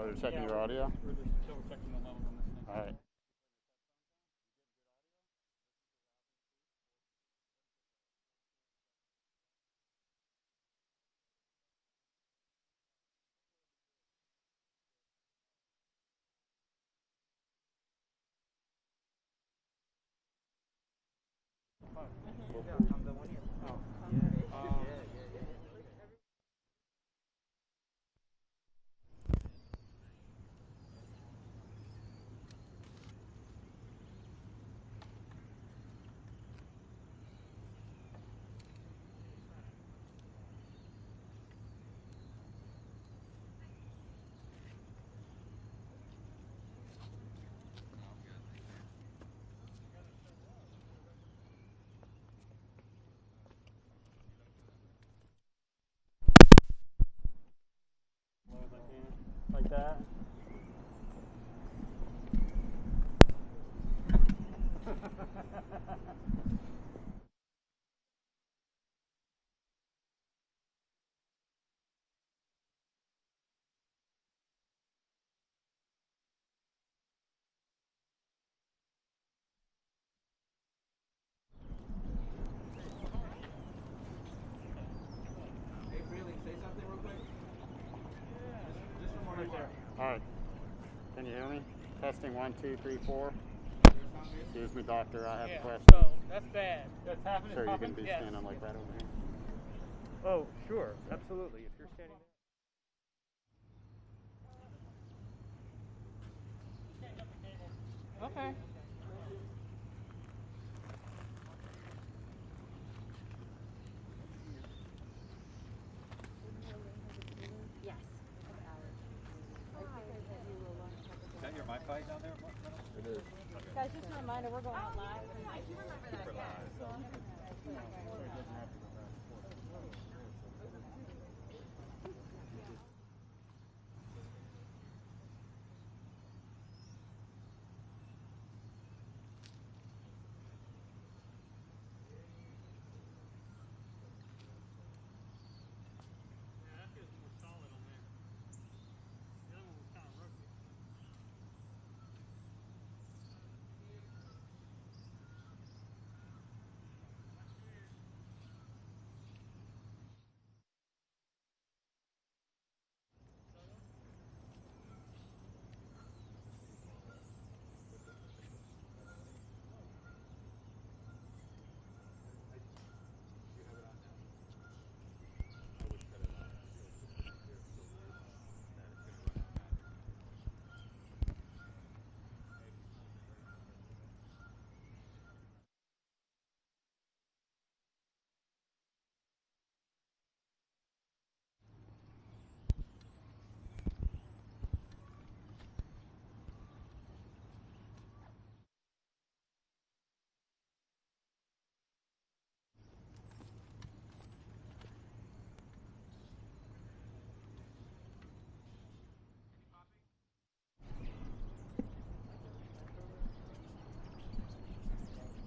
they're checking your audio? We're just still checking the levels on this thing. All right. Like that. Hey, Freely, say something real quick. Just from where you are. All right. Can you hear me? Testing 1, 2, 3, 4. Excuse me, doctor. I have a question. So that's bad. That's happening. Sir, you can be standing like right over here. Oh, sure, absolutely. If you're standing there. Okay. Yes. Is that your Wi-Fi down there? It is. Guys, just a reminder, we're going live. I do remember that.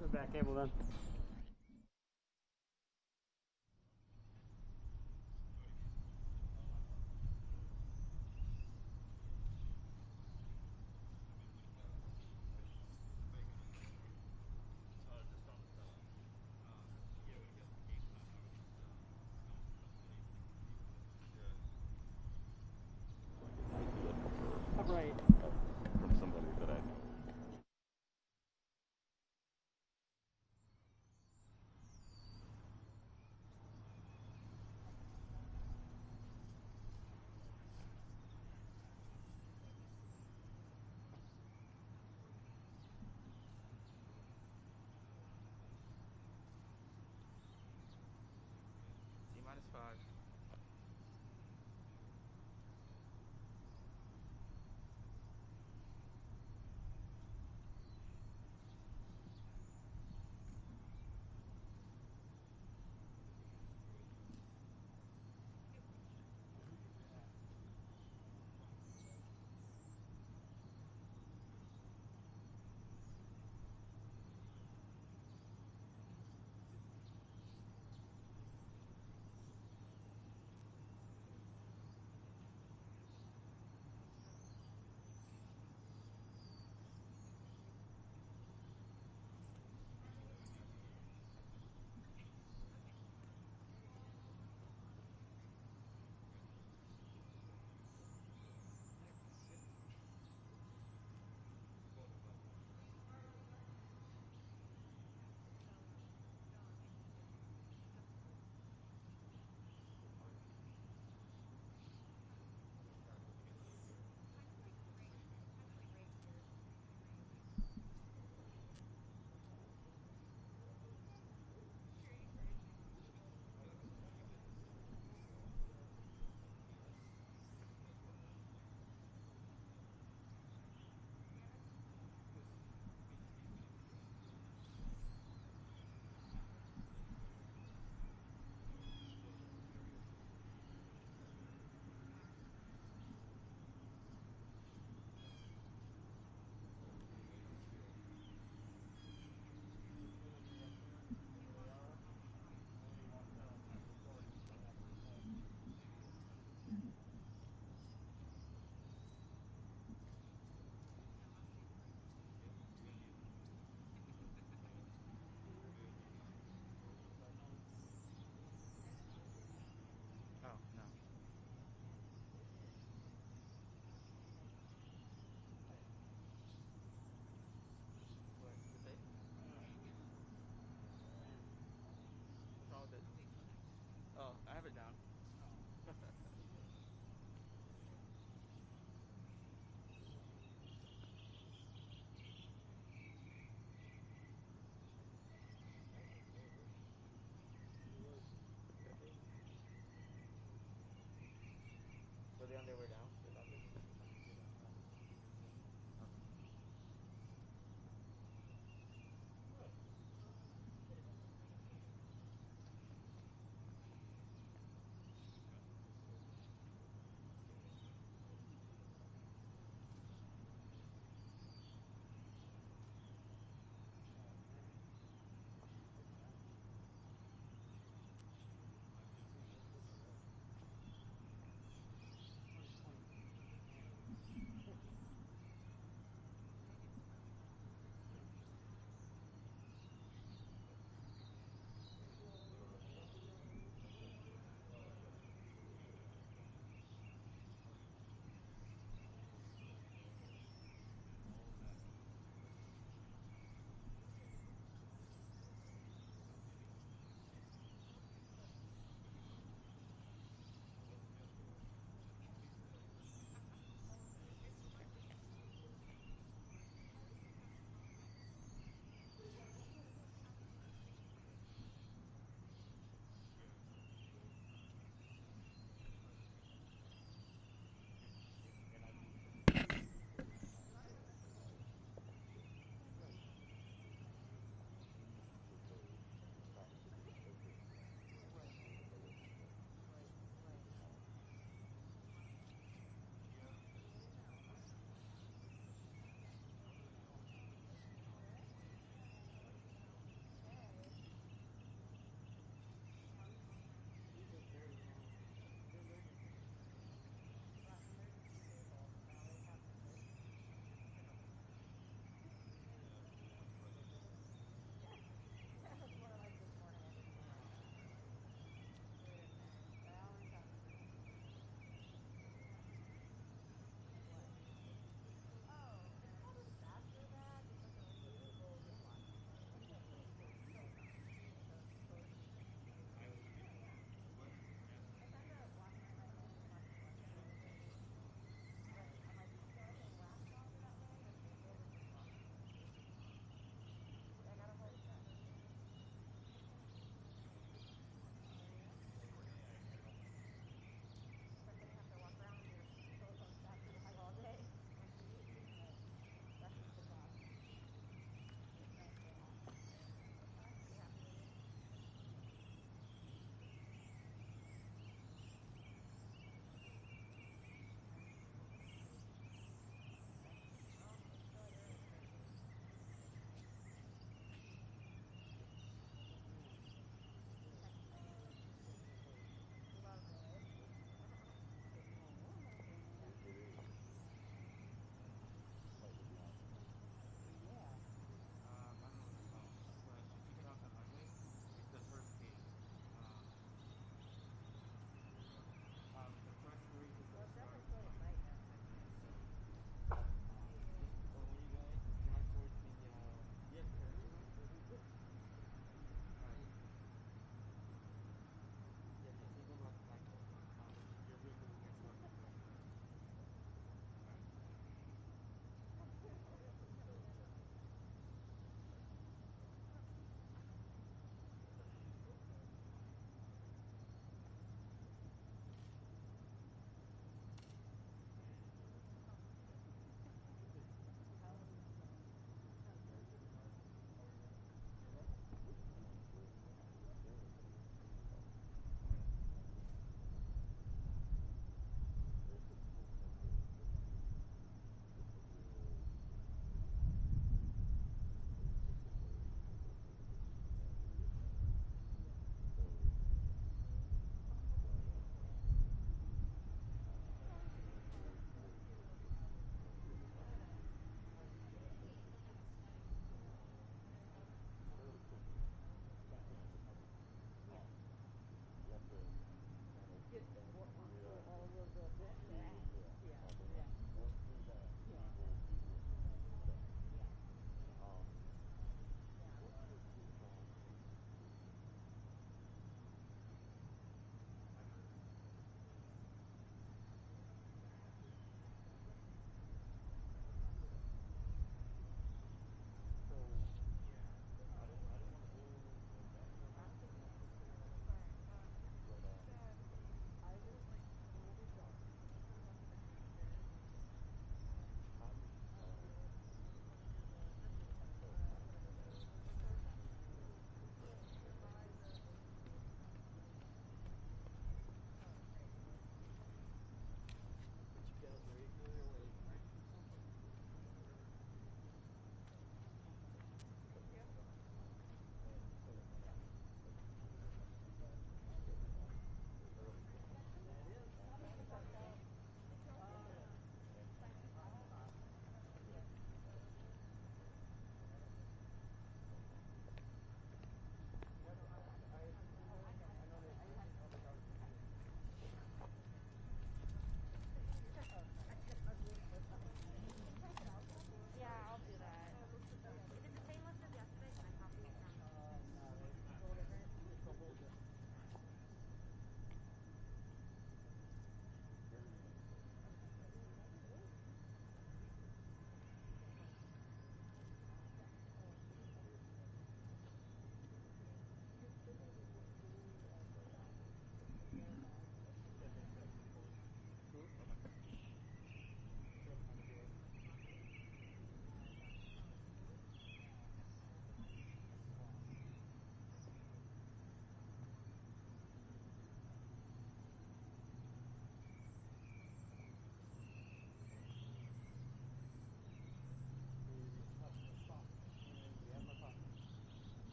The back cable then. Right. From somebody that I know. T-5.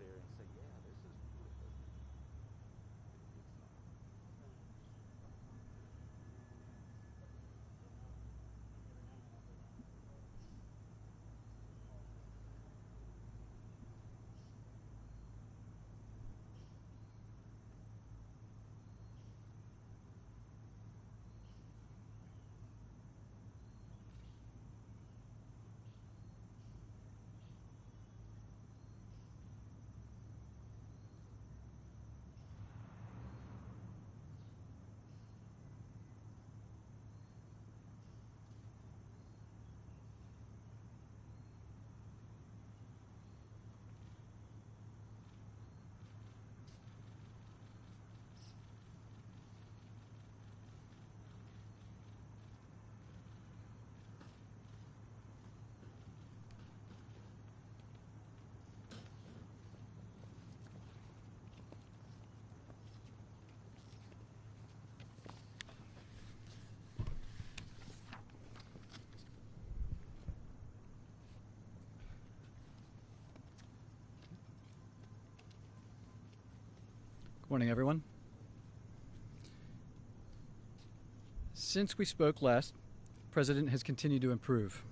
there and say, yeah, this is beautiful. Morning, everyone. Since we spoke last, the President has continued to improve.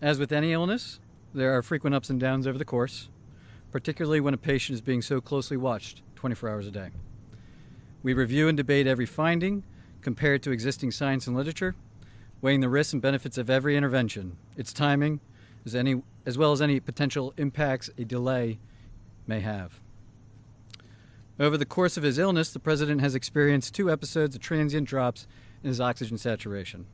As with any illness, there are frequent ups and downs over the course, particularly when a patient is being so closely watched 24 hours a day. We review and debate every finding, compare it to existing science and literature, weighing the risks and benefits of every intervention, its timing, as well as any potential impacts a delay may have. Over the course of his illness, the President has experienced 2 episodes of transient drops in his oxygen saturation.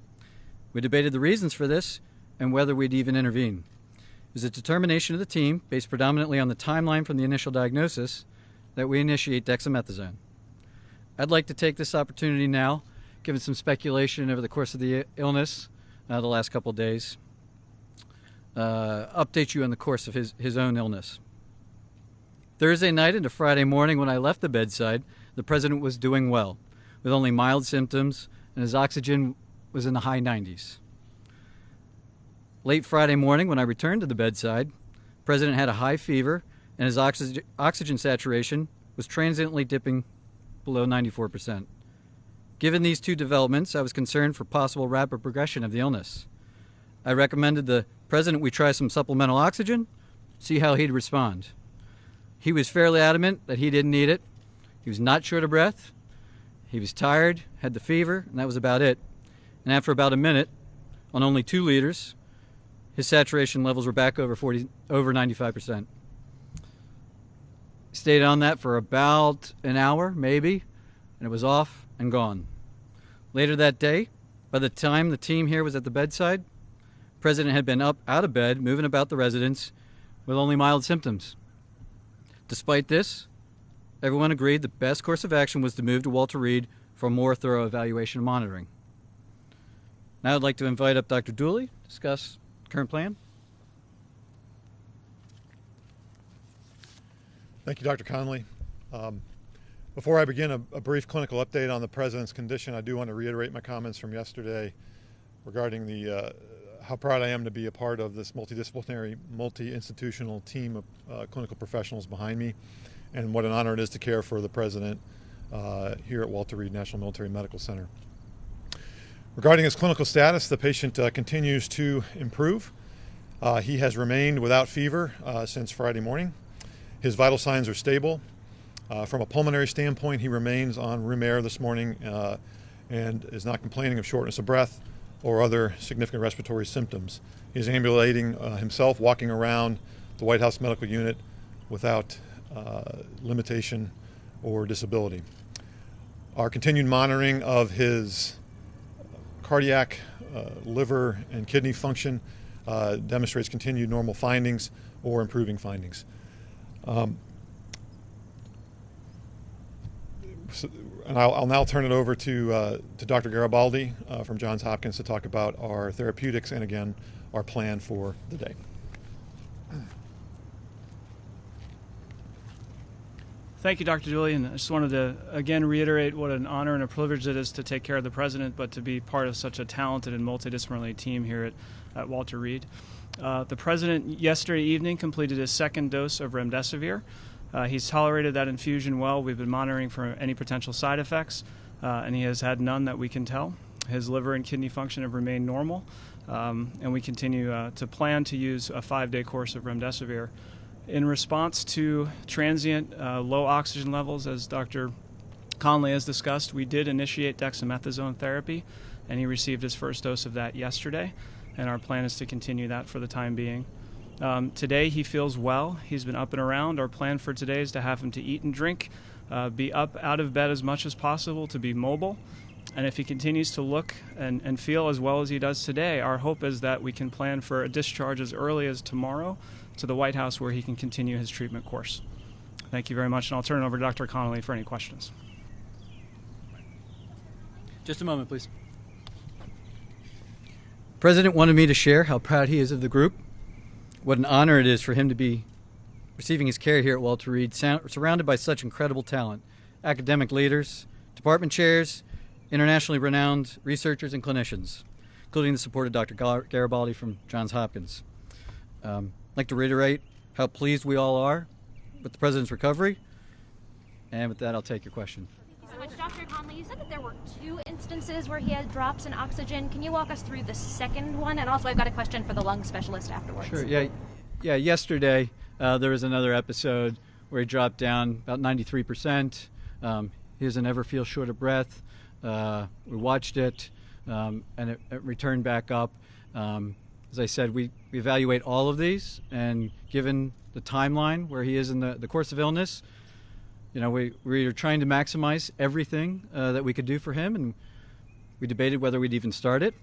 We debated the reasons for this and whether we'd even intervene. It was a determination of the team, based predominantly on the timeline from the initial diagnosis, that we initiate dexamethasone. I'd like to take this opportunity now, given some speculation over the course of the illness the last couple of days, update you on the course of his own illness. Thursday night into Friday morning when I left the bedside, the President was doing well, with only mild symptoms, and his oxygen was in the high 90s. Late Friday morning when I returned to the bedside, the President had a high fever, and his oxygen saturation was transiently dipping below 94%. Given these 2 developments, I was concerned for possible rapid progression of the illness. I recommended the President we try some supplemental oxygen, see how he'd respond. He was fairly adamant that he didn't need it. He was not short of breath. He was tired, had the fever, and that was about it. And after about a minute, on only 2 liters, his saturation levels were back over 95%. He stayed on that for about an hour, maybe, and it was off and gone. Later that day, by the time the team here was at the bedside, the President had been up out of bed, moving about the residence with only mild symptoms. Despite this, everyone agreed the best course of action was to move to Walter Reed for a more thorough evaluation and monitoring. Now I'd like to invite up Dr. Dooley to discuss the current plan. Thank you, Dr. Conley. Before I begin a brief clinical update on the President's condition, I do want to reiterate my comments from yesterday regarding how proud I am to be a part of this multidisciplinary, multi-institutional team of clinical professionals behind me, and what an honor it is to care for the President here at Walter Reed National Military Medical Center. Regarding his clinical status, the patient continues to improve. He has remained without fever since Friday morning. His vital signs are stable. From a pulmonary standpoint, he remains on room air this morning and is not complaining of shortness of breath or other significant respiratory symptoms. He's ambulating himself, walking around the White House Medical Unit without limitation or disability. Our continued monitoring of his cardiac, liver, and kidney function demonstrates continued normal findings or improving findings. And I'll now turn it over to Dr. Garibaldi from Johns Hopkins to talk about our therapeutics and, again, our plan for the day. Thank you, Dr. Dooley, and I just wanted to again reiterate what an honor and a privilege it is to take care of the President, but to be part of such a talented and multidisciplinary team here at Walter Reed. The President yesterday evening completed his second dose of remdesivir. He's tolerated that infusion well. We've been monitoring for any potential side effects, and he has had none that we can tell. His liver and kidney function have remained normal, and we continue to plan to use a 5-day course of remdesivir. In response to transient low oxygen levels, as Dr. Conley has discussed, we did initiate dexamethasone therapy, and he received his first dose of that yesterday, and our plan is to continue that for the time being. Today he feels well. He's been up and around. Our plan for today is to have him to eat and drink, be up out of bed as much as possible, to be mobile. And if he continues to look and feel as well as he does today, our hope is that we can plan for a discharge as early as tomorrow to the White House, where he can continue his treatment course. Thank you very much, and I'll turn it over to Dr. Conley for any questions. Just a moment, please. The President wanted me to share how proud he is of the group, what an honor it is for him to be receiving his care here at Walter Reed, surrounded by such incredible talent, academic leaders, department chairs, internationally renowned researchers and clinicians, including the support of Dr. Garibaldi from Johns Hopkins. I'd like to reiterate how pleased we all are with the President's recovery, and with that, I'll take your question. Thank you so much. Dr. Conley, you said that there were 2 instances where he had drops in oxygen. Can you walk us through the second one? And also, I've got a question for the lung specialist afterwards. Sure, yeah. Yesterday, there was another episode where he dropped down about 93%. He doesn't ever feel short of breath. We watched it, and it returned back up. As I said, we evaluate all of these, and given the timeline where he is in the course of illness, we are trying to maximize everything that we could do for him, and we debated whether we'd even start it,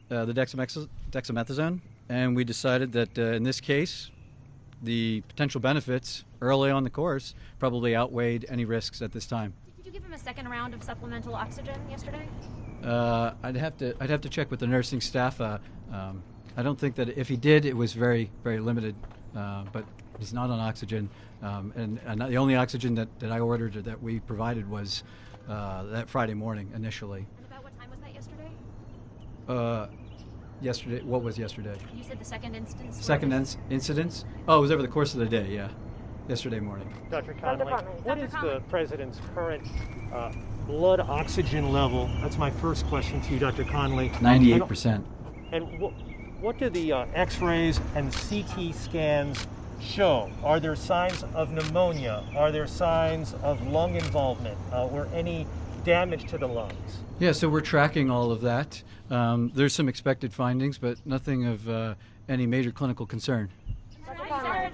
the dexamethasone, and we decided that in this case, the potential benefits early on the course probably outweighed any risks at this time. Did you give him a second round of supplemental oxygen yesterday? I'd have to check with the nursing staff. I don't think that if he did, it was very, very limited. But he's not on oxygen, and the only oxygen that I ordered or that we provided was that Friday morning initially. And about what time was that yesterday? Yesterday. What was yesterday? You said the second instance. Second incidence? Oh, it was over the course of the day. Yeah, yesterday morning. Dr. Conley, what is the President's current blood oxygen level? That's my first question to you, Dr. Conley. 98%. And what do the X-rays and CT scans show? Are there signs of pneumonia? Are there signs of lung involvement or any damage to the lungs? Yeah, so we're tracking all of that. There's some expected findings, but nothing of any major clinical concern. Sorry,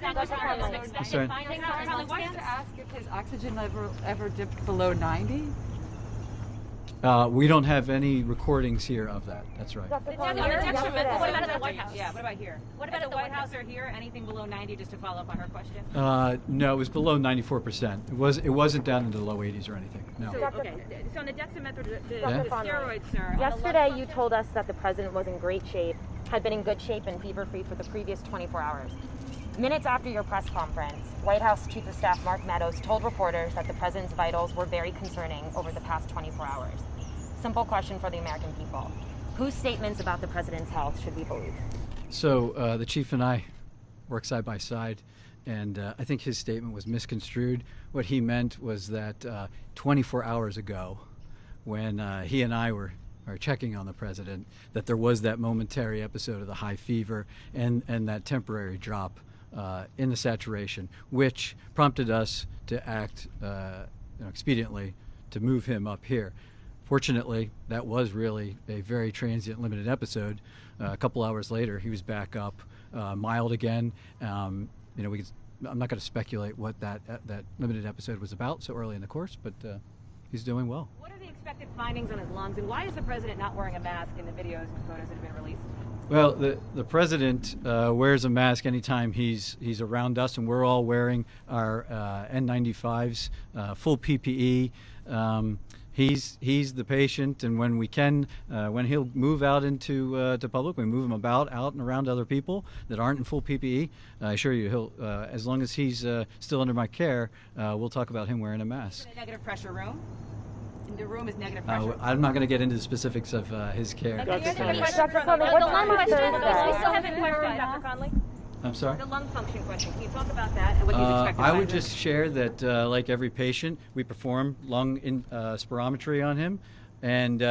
wanted to ask if his oxygen level ever dipped below 90? We don't have any recordings here of that. That's right. What about at the White House? Yeah, what about here? What about at the White House or here? Anything below 90, just to follow up on her question? No, it was below 94%. It wasn't down into the low 80s or anything. No. So, okay. So on the dexamethasone, the steroids, sir. Yesterday, you told us that the President was in great shape, had been in good shape and fever-free for the previous 24 hours. Minutes after your press conference, White House Chief of Staff Mark Meadows told reporters that the President's vitals were very concerning over the past 24 hours. Simple question for the American people. Whose statements about the President's health should we believe? So the Chief and I work side by side, and I think his statement was misconstrued. What he meant was that 24 hours ago, when he and I were checking on the President, that there was that momentary episode of the high fever and that temporary drop in the saturation, which prompted us to act expediently to move him up here. Fortunately, that was really a very transient, limited episode. A couple hours later, he was back up, mild again. I'm not going to speculate what that limited episode was about so early in the course, but he's doing well. what are the expected findings on his lungs, and why is the President not wearing a mask in the videos and photos that have been released? Well, the President wears a mask anytime he's around us, and we're all wearing our N95s, full PPE. He's the patient, and when we can, when he'll move out into to public, we move him out and around other people that aren't in full PPE. I assure you, he'll as long as he's still under my care, we'll talk about him wearing a mask. In a negative pressure room? the room is negative pressure. I'm not going to get into the specifics of his care. Dr. status. Conley, what time on We still Thursday? haven't clarified, Dr. Conley. I'm sorry? The lung function question. Can you talk about that and what he's expected? I by would this? just share that, like every patient, we perform lung spirometry on him, and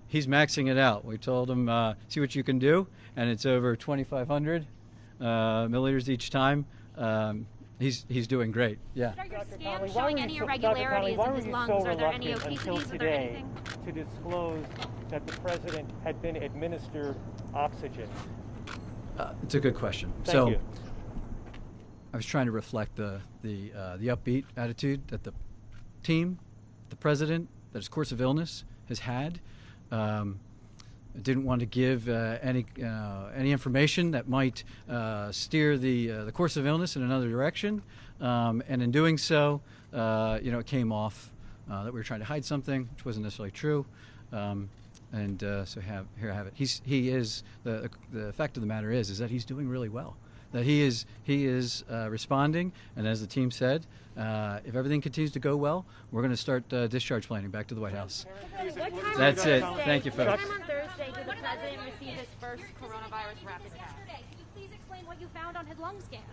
he's maxing it out. We told him, see what you can do, and it's over 2,500 milliliters each time. He's doing great. Yeah. Are your Dr. scans Conley, why showing were any you so- irregularities Dr. in his Conley, lungs? why were Are you there so any reluctant until obesities? Are there today anything? to disclose that the president had been administered oxygen? It's a good question. Thank you. I was trying to reflect the upbeat attitude that the team, the president, that his course of illness has had. I didn't want to give any information that might steer the course of illness in another direction, and in doing so, it came off that we were trying to hide something, which wasn't necessarily true. So here I have it. He is the fact of the matter is that he's doing really well. That he is responding, and as the team said, if everything continues to go well, we're going to start discharge planning back to the White House. That's it. Thank you, folks. What time on Thursday did the president receive his first coronavirus rapid test? Can you please explain what you found on his lung scans?